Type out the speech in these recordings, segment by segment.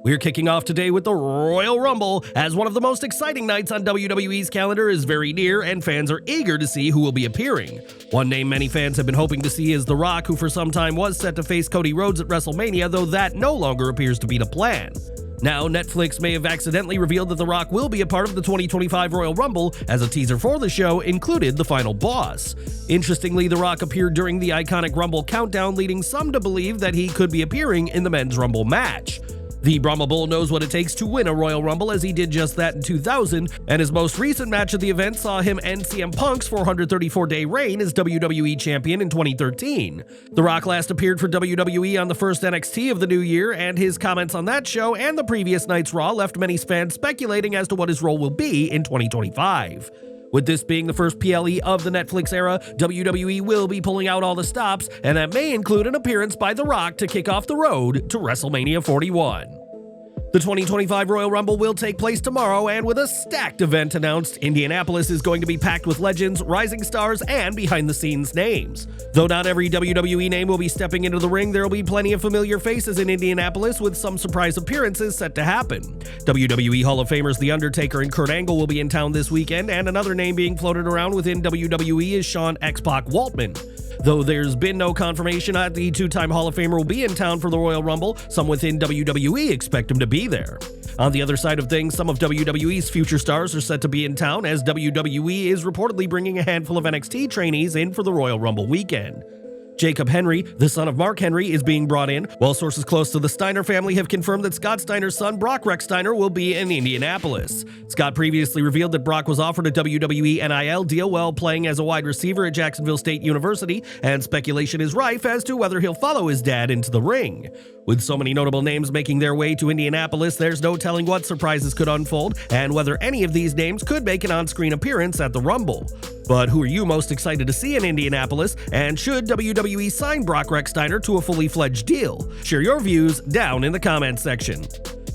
We're kicking off today with the Royal Rumble, as one of the most exciting nights on WWE's calendar is very near and fans are eager to see who will be appearing. One name many fans have been hoping to see is The Rock, who for some time was set to face Cody Rhodes at WrestleMania, though that no longer appears to be the plan. Now, Netflix may have accidentally revealed that The Rock will be a part of the 2025 Royal Rumble, as a teaser for the show included the final boss. Interestingly, The Rock appeared during the iconic Rumble countdown, leading some to believe that he could be appearing in the men's Rumble match. The Brahma Bull knows what it takes to win a Royal Rumble, as he did just that in 2000, and his most recent match at the event saw him end CM Punk's 434-day reign as WWE Champion in 2013. The Rock last appeared for WWE on the first NXT of the new year, and his comments on that show and the previous night's Raw left many fans speculating as to what his role will be in 2025. With this being the first PLE of the Netflix era, WWE will be pulling out all the stops, and that may include an appearance by The Rock to kick off the road to WrestleMania 41. The 2025 Royal Rumble will take place tomorrow, and with a stacked event announced, Indianapolis is going to be packed with legends, rising stars, and behind-the-scenes names. Though not every WWE name will be stepping into the ring, there will be plenty of familiar faces in Indianapolis, with some surprise appearances set to happen. WWE Hall of Famers The Undertaker and Kurt Angle will be in town this weekend, and another name being floated around within WWE is Shawn X-Pac Waltman. Though there's been no confirmation that the two-time Hall of Famer will be in town for the Royal Rumble, some within WWE expect him to be there. On the other side of things, some of WWE's future stars are set to be in town, as WWE is reportedly bringing a handful of NXT trainees in for the Royal Rumble weekend. Jacob Henry, the son of Mark Henry, is being brought in, while sources close to the Steiner family have confirmed that Scott Steiner's son, Brock Rex Steiner, will be in Indianapolis. Scott previously revealed that Brock was offered a WWE NIL deal while playing as a wide receiver at Jacksonville State University, and speculation is rife as to whether he'll follow his dad into the ring. With so many notable names making their way to Indianapolis, there's no telling what surprises could unfold, and whether any of these names could make an on-screen appearance at the Rumble. But who are you most excited to see in Indianapolis, and should WWE sign Brock Rex Steiner to a fully fledged deal? Share your views down in the comments section.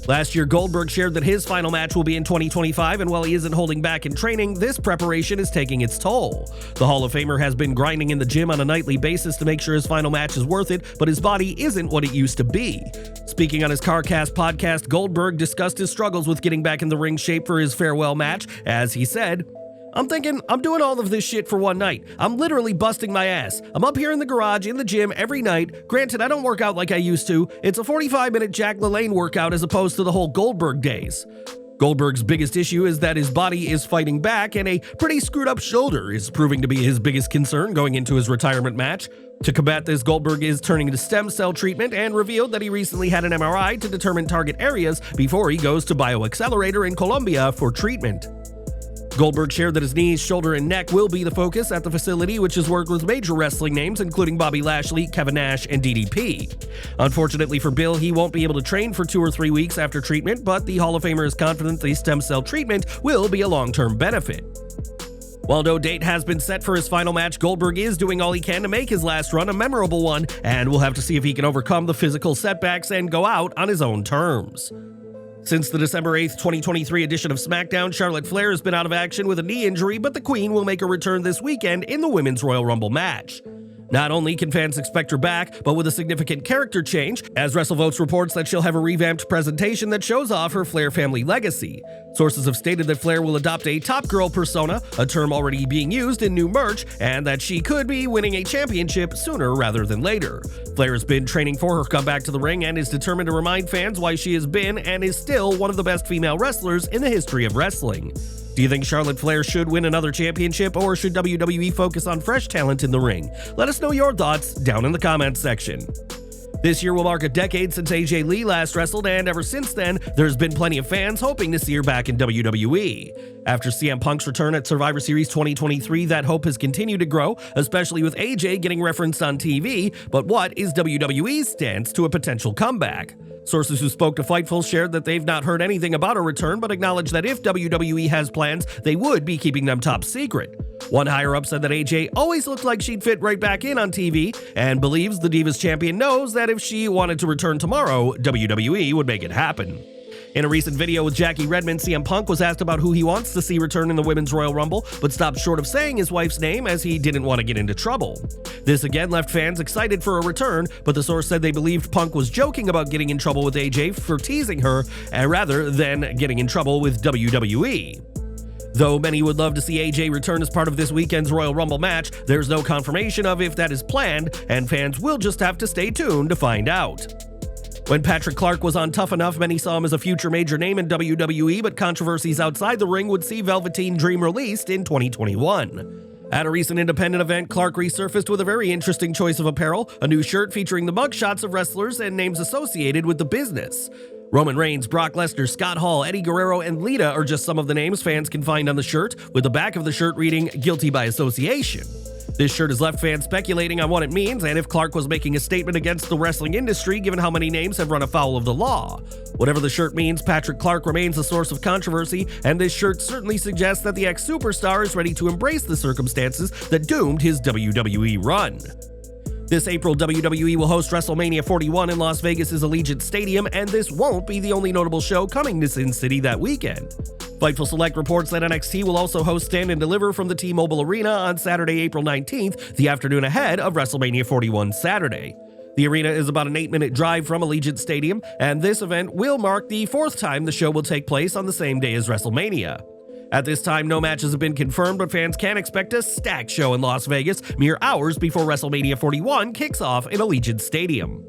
Last year, Goldberg shared that his final match will be in 2025, and while he isn't holding back in training, this preparation is taking its toll. The Hall of Famer has been grinding in the gym on a nightly basis to make sure his final match is worth it, but his body isn't what it used to be. Speaking on his CarCast podcast, Goldberg discussed his struggles with getting back in the ring shape for his farewell match, as he said, "I'm thinking, I'm doing all of this shit for one night. I'm literally busting my ass. I'm up here in the garage, in the gym, every night. Granted, I don't work out like I used to. It's a 45-minute Jack LaLanne workout as opposed to the whole Goldberg days." Goldberg's biggest issue is that his body is fighting back, and a pretty screwed up shoulder is proving to be his biggest concern going into his retirement match. To combat this, Goldberg is turning to stem cell treatment and revealed that he recently had an MRI to determine target areas before he goes to BioAccelerator in Colombia for treatment. Goldberg shared that his knees, shoulder, and neck will be the focus at the facility, which has worked with major wrestling names including Bobby Lashley, Kevin Nash, and DDP. Unfortunately for Bill, he won't be able to train for 2 or 3 weeks after treatment, but the Hall of Famer is confident the stem cell treatment will be a long-term benefit. While no date has been set for his final match, Goldberg is doing all he can to make his last run a memorable one, and we'll have to see if he can overcome the physical setbacks and go out on his own terms. Since the December 8th, 2023 edition of Smackdown, Charlotte Flair has been out of action with a knee injury, but the Queen will make a return this weekend in the Women's Royal Rumble match. Not only can fans expect her back, but with a significant character change, as WrestleVotes reports that she'll have a revamped presentation that shows off her Flair family legacy. Sources have stated that Flair will adopt a top girl persona, a term already being used in new merch, and that she could be winning a championship sooner rather than later. Flair has been training for her comeback to the ring and is determined to remind fans why she has been and is still one of the best female wrestlers in the history of wrestling. Do you think Charlotte Flair should win another championship, or should WWE focus on fresh talent in the ring? Let us know your thoughts down in the comments section. This year will mark a decade since AJ Lee last wrestled, and ever since then, there's been plenty of fans hoping to see her back in WWE. After CM Punk's return at Survivor Series 2023, that hope has continued to grow, especially with AJ getting referenced on TV, but what is WWE's stance to a potential comeback? Sources who spoke to Fightful shared that they've not heard anything about a return, but acknowledged that if WWE has plans, they would be keeping them top secret. One higher-up said that AJ always looked like she'd fit right back in on TV, and believes the Divas champion knows that if she wanted to return tomorrow, WWE would make it happen. In a recent video with Jackie Redmond, CM Punk was asked about who he wants to see return in the Women's Royal Rumble, but stopped short of saying his wife's name as he didn't want to get into trouble. This again left fans excited for a return, but the source said they believed Punk was joking about getting in trouble with AJ for teasing her, rather than getting in trouble with WWE. Though many would love to see AJ return as part of this weekend's Royal Rumble match, there's no confirmation of if that is planned, and fans will just have to stay tuned to find out. When Patrick Clark was on Tough Enough, many saw him as a future major name in WWE, but controversies outside the ring would see Velveteen Dream released in 2021. At a recent independent event, Clark resurfaced with a very interesting choice of apparel, a new shirt featuring the mugshots of wrestlers and names associated with the business. Roman Reigns, Brock Lesnar, Scott Hall, Eddie Guerrero, and Lita are just some of the names fans can find on the shirt, with the back of the shirt reading "Guilty by Association." This shirt has left fans speculating on what it means and if Clark was making a statement against the wrestling industry given how many names have run afoul of the law. Whatever the shirt means, Patrick Clark remains a source of controversy, and this shirt certainly suggests that the ex-superstar is ready to embrace the circumstances that doomed his WWE run. This April, WWE will host WrestleMania 41 in Las Vegas' Allegiant Stadium, and this won't be the only notable show coming to Sin City that weekend. Fightful Select reports that NXT will also host Stand and Deliver from the T-Mobile Arena on Saturday, April 19th, the afternoon ahead of WrestleMania 41 Saturday. The arena is about an 8-minute drive from Allegiant Stadium, and this event will mark the 4th time the show will take place on the same day as WrestleMania. At this time, no matches have been confirmed, but fans can expect a stacked show in Las Vegas mere hours before WrestleMania 41 kicks off in Allegiant Stadium.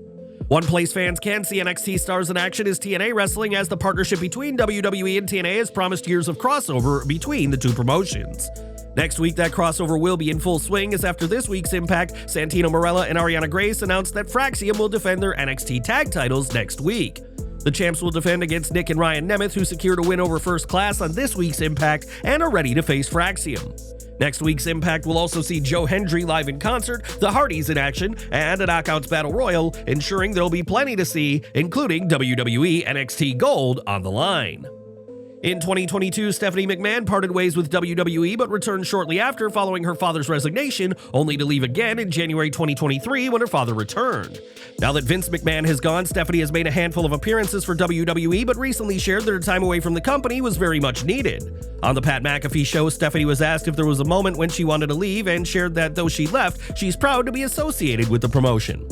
One place fans can see NXT stars in action is TNA Wrestling, as the partnership between WWE and TNA has promised years of crossover between the two promotions. Next week, that crossover will be in full swing, as after this week's Impact, Santino Marella and Ariana Grace announced that Fraxium will defend their NXT tag titles next week. The champs will defend against Nick and Ryan Nemeth, who secured a win over First Class on this week's Impact and are ready to face Fraxium. Next week's Impact will also see Joe Hendry live in concert, the Hardys in action, and a Knockouts Battle Royal, ensuring there'll be plenty to see, including WWE NXT Gold on the line. In 2022, Stephanie McMahon parted ways with WWE but returned shortly after following her father's resignation, only to leave again in January 2023 when her father returned. Now that Vince McMahon has gone, Stephanie has made a handful of appearances for WWE but recently shared that her time away from the company was very much needed. On the Pat McAfee show, Stephanie was asked if there was a moment when she wanted to leave and shared that though she left, she's proud to be associated with the promotion.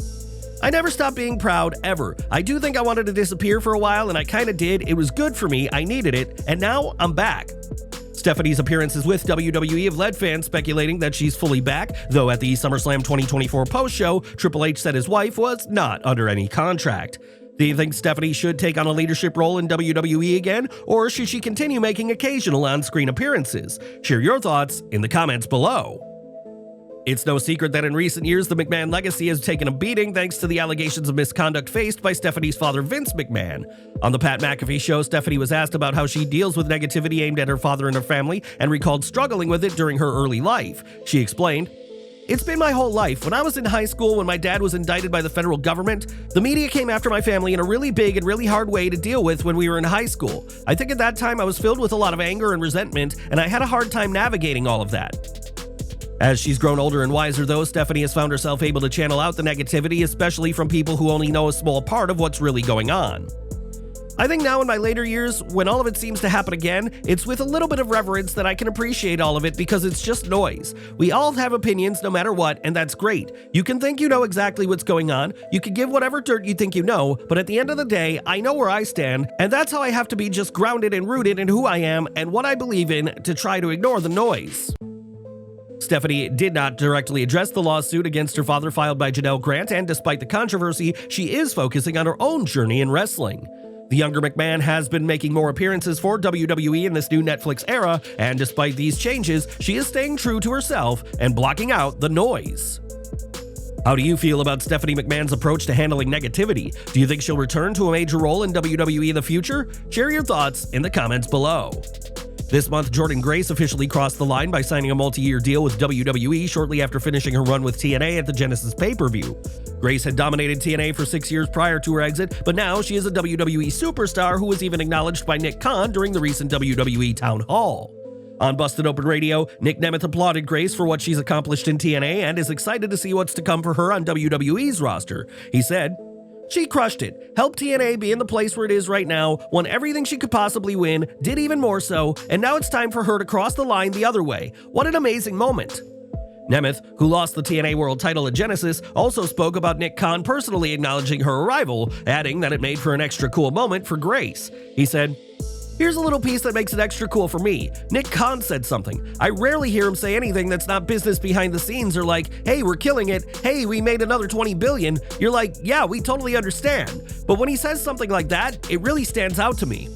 "I never stopped being proud, ever. I do think I wanted to disappear for a while, and I kinda did. It was good for me, I needed it, and now I'm back." Stephanie's appearances with WWE have led fans speculating that she's fully back, though at the SummerSlam 2024 post-show, Triple H said his wife was not under any contract. Do you think Stephanie should take on a leadership role in WWE again, or should she continue making occasional on-screen appearances? Share your thoughts in the comments below. It's no secret that in recent years, the McMahon legacy has taken a beating thanks to the allegations of misconduct faced by Stephanie's father, Vince McMahon. On the Pat McAfee show, Stephanie was asked about how she deals with negativity aimed at her father and her family, and recalled struggling with it during her early life. She explained, "It's been my whole life. When I was in high school, when my dad was indicted by the federal government, the media came after my family in a really big and really hard way to deal with when we were in high school. I think at that time I was filled with a lot of anger and resentment, and I had a hard time navigating all of that." As she's grown older and wiser, though, Stephanie has found herself able to channel out the negativity, especially from people who only know a small part of what's really going on. "I think now in my later years, when all of it seems to happen again, it's with a little bit of reverence that I can appreciate all of it because it's just noise. We all have opinions no matter what, and that's great. You can think you know exactly what's going on, you can give whatever dirt you think you know, but at the end of the day, I know where I stand, and that's how I have to be, just grounded and rooted in who I am and what I believe in, to try to ignore the noise." Stephanie did not directly address the lawsuit against her father filed by Janelle Grant, and despite the controversy, she is focusing on her own journey in wrestling. The younger McMahon has been making more appearances for WWE in this new Netflix era, and despite these changes, she is staying true to herself and blocking out the noise. How do you feel about Stephanie McMahon's approach to handling negativity? Do you think she'll return to a major role in WWE in the future? Share your thoughts in the comments below. This month, Jordynne Grace officially crossed the line by signing a multi-year deal with WWE shortly after finishing her run with TNA at the Genesis pay-per-view. Grace had dominated TNA for 6 years prior to her exit, but now she is a WWE superstar who was even acknowledged by Nick Khan during the recent WWE Town Hall. On Busted Open Radio, Nick Nemeth applauded Grace for what she's accomplished in TNA and is excited to see what's to come for her on WWE's roster. He said, She crushed it, helped TNA be in the place where it is right now, won everything she could possibly win, did even more so, and now it's time for her to cross the line the other way. What an amazing moment. Nemeth, who lost the TNA World title at Genesis, also spoke about Nick Khan personally acknowledging her arrival, adding that it made for an extra cool moment for Grace. He said, "Here's a little piece that makes it extra cool for me. Nick Khan said something. I rarely hear him say anything that's not business behind the scenes or like, hey, we're killing it. Hey, we made another 20 billion. You're like, yeah, we totally understand. But when he says something like that, it really stands out to me."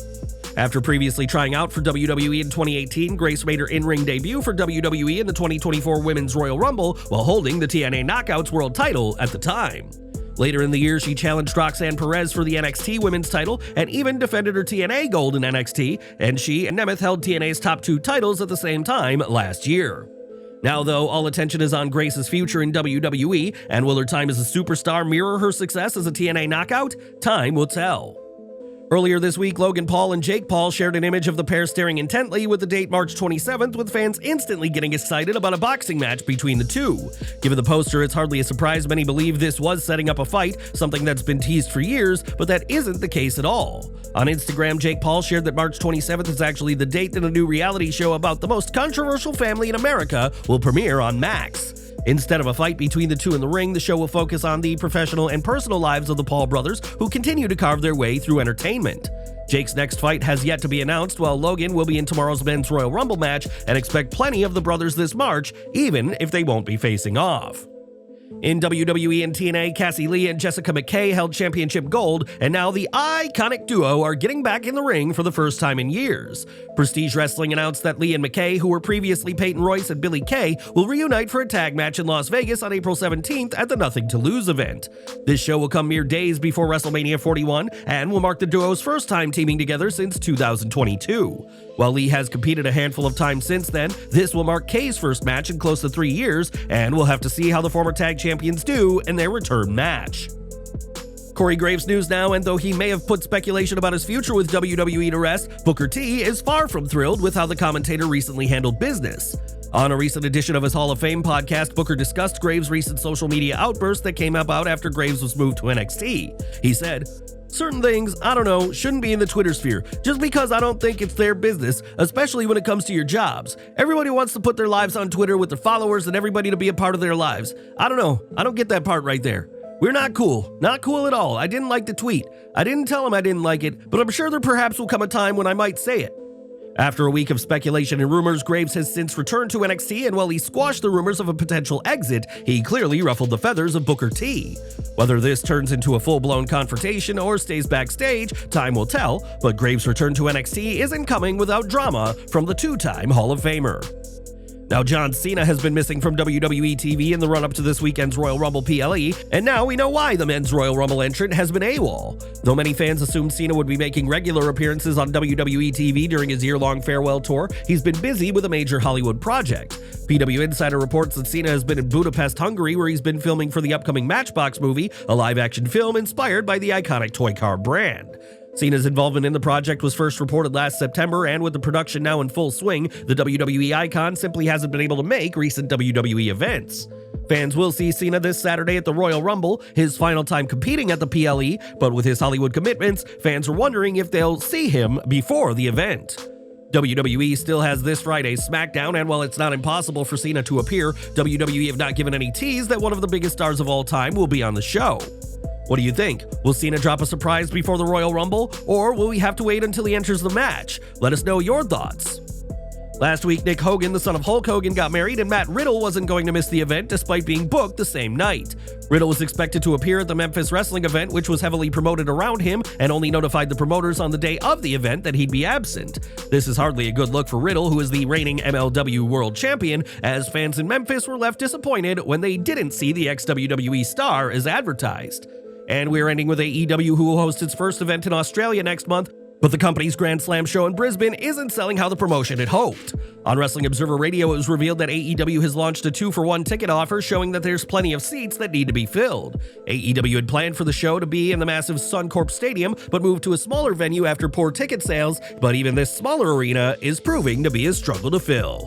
After previously trying out for WWE in 2018, Grace made her in-ring debut for WWE in the 2024 Women's Royal Rumble while holding the TNA Knockouts World title at the time. Later in the year, she challenged Roxanne Perez for the NXT Women's title and even defended her TNA gold in NXT, and she and Nemeth held TNA's top 2 titles at the same time last year. Now, though, all attention is on Grace's future in WWE, and will her time as a superstar mirror her success as a TNA knockout? Time will tell. Earlier this week, Logan Paul and Jake Paul shared an image of the pair staring intently with the date March 27th, with fans instantly getting excited about a boxing match between the two. Given the poster, it's hardly a surprise many believe this was setting up a fight, something that's been teased for years, but that isn't the case at all. On Instagram, Jake Paul shared that March 27th is actually the date that a new reality show about the most controversial family in America will premiere on Max. Instead of a fight between the two in the ring, the show will focus on the professional and personal lives of the Paul brothers, who continue to carve their way through entertainment. Jake's next fight has yet to be announced, while Logan will be in tomorrow's Men's Royal Rumble match, and expect plenty of the brothers this March, even if they won't be facing off. In WWE and TNA, Cassie Lee and Jessica McKay held championship gold, and now the IICONIC duo are getting back in the ring for the first time in years. Prestige Wrestling announced that Lee and McKay, who were previously Peyton Royce and Billie Kay, will reunite for a tag match in Las Vegas on April 17th at the Nothing to Lose event. This show will come mere days before WrestleMania 41 and will mark the duo's first time teaming together since 2022. While Lee has competed a handful of times since then, this will mark Kay's first match in close to 3 years, and we'll have to see how the former tag champions do in their return match. Corey Graves news now, and though he may have put speculation about his future with WWE to rest, Booker T is far from thrilled with how the commentator recently handled business. On a recent edition of his Hall of Fame podcast, Booker discussed Graves' recent social media outburst that came about after Graves was moved to NXT. He said, "Certain things, I don't know, shouldn't be in the Twitter sphere, just because I don't think it's their business, especially when it comes to your jobs. Everybody wants to put their lives on Twitter with their followers and everybody to be a part of their lives. I don't know, I don't get that part right there. We're not cool at all. I didn't like the tweet. I didn't tell him I didn't like it, but I'm sure there perhaps will come a time when I might say it." After a week of speculation and rumors, Graves has since returned to NXT, and while he squashed the rumors of a potential exit, he clearly ruffled the feathers of Booker T. Whether this turns into a full-blown confrontation or stays backstage, time will tell, but Graves' return to NXT isn't coming without drama from the two-time Hall of Famer. Now, John Cena has been missing from WWE TV in the run-up to this weekend's Royal Rumble PLE, and now we know why the men's Royal Rumble entrant has been AWOL. Though many fans assumed Cena would be making regular appearances on WWE TV during his year-long farewell tour, he's been busy with a major Hollywood project. PW Insider reports that Cena has been in Budapest, Hungary, where he's been filming for the upcoming Matchbox movie, a live-action film inspired by the iconic toy car brand. Cena's involvement in the project was first reported last September, and with the production now in full swing, the WWE icon simply hasn't been able to make recent WWE events. Fans will see Cena this Saturday at the Royal Rumble, his final time competing at the PLE, but with his Hollywood commitments, fans are wondering if they'll see him before the event. WWE still has this Friday's Smackdown, and while it's not impossible for Cena to appear, WWE have not given any tease that one of the biggest stars of all time will be on the show. What do you think? Will Cena drop a surprise before the Royal Rumble, or will we have to wait until he enters the match? Let us know your thoughts. Last week, Nick Hogan, the son of Hulk Hogan, got married, and Matt Riddle wasn't going to miss the event despite being booked the same night. Riddle was expected to appear at the Memphis wrestling event, which was heavily promoted around him, and only notified the promoters on the day of the event that he'd be absent. This is hardly a good look for Riddle, who is the reigning MLW World Champion, as fans in Memphis were left disappointed when they didn't see the ex-WWE star as advertised. And we're ending with AEW, who will host its first event in Australia next month, but the company's Grand Slam show in Brisbane isn't selling how the promotion had hoped. On Wrestling Observer Radio, it was revealed that AEW has launched a 2-for-1 ticket offer, showing that there's plenty of seats that need to be filled. AEW had planned for the show to be in the massive Suncorp Stadium, but moved to a smaller venue after poor ticket sales, but even this smaller arena is proving to be a struggle to fill.